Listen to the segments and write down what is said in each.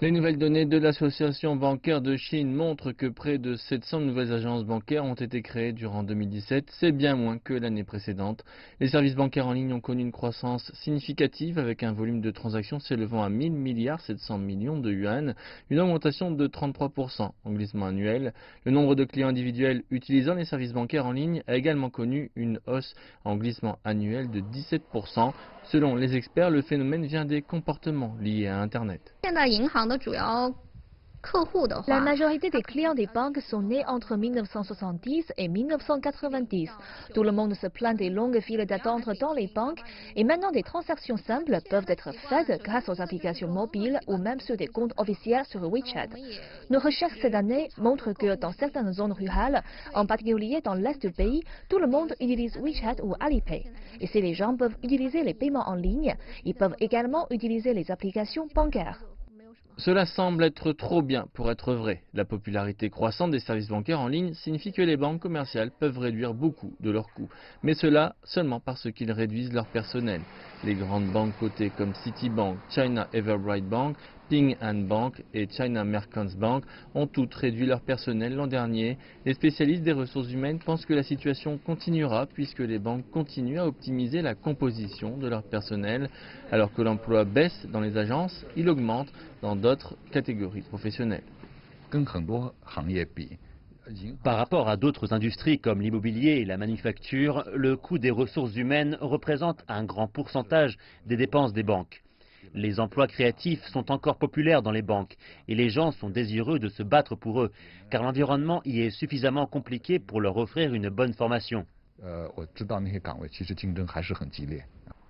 Les nouvelles données de l'Association bancaire de Chine montrent que près de 700 nouvelles agences bancaires ont été créées durant 2017. C'est bien moins que l'année précédente. Les services bancaires en ligne ont connu une croissance significative avec un volume de transactions s'élevant à 1000 milliards 700 millions de yuan, une augmentation de 33% en glissement annuel. Le nombre de clients individuels utilisant les services bancaires en ligne a également connu une hausse en glissement annuel de 17%. Selon les experts, le phénomène vient des comportements liés à Internet. 现在银行的主要客户的 La 话， majorité des clients des banques sont nés entre 1970 et 1990. Tout le monde se plaint des longues files d'attente dans les banques et maintenant des transactions simples peuvent être faites grâce aux applications mobiles ou même sur des comptes officiels sur WeChat. Nos recherches cette année montrent que dans certaines zones rurales, en particulier dans l'est du pays, tout le monde utilise WeChat ou Alipay. Et si les gens peuvent utiliser les paiements en ligne, ils peuvent également utiliser les applications bancaires. Cela semble être trop bien pour être vrai. La popularité croissante des services bancaires en ligne signifie que les banques commerciales peuvent réduire beaucoup de leurs coûts. Mais cela seulement parce qu'ils réduisent leur personnel. Les grandes banques cotées comme Citibank, China Everbright Bank, Ping An Bank et China Merchants Bank ont toutes réduit leur personnel l'an dernier. Les spécialistes des ressources humaines pensent que la situation continuera puisque les banques continuent à optimiser la composition de leur personnel. Alors que l'emploi baisse dans les agences, il augmente dans d'autres catégories professionnelles. Par rapport à d'autres industries comme l'immobilier et la manufacture, le coût des ressources humaines représente un grand pourcentage des dépenses des banques. Les emplois créatifs sont encore populaires dans les banques et les gens sont désireux de se battre pour eux, car l'environnement y est suffisamment compliqué pour leur offrir une bonne formation.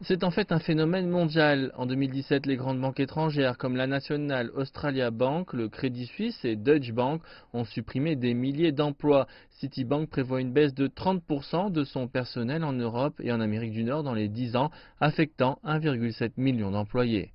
C'est en fait un phénomène mondial. En 2017, les grandes banques étrangères comme la National Australia Bank, le Crédit Suisse et Deutsche Bank ont supprimé des milliers d'emplois. Citibank prévoit une baisse de 30% de son personnel en Europe et en Amérique du Nord dans les 10 ans, affectant 1,7 million d'employés.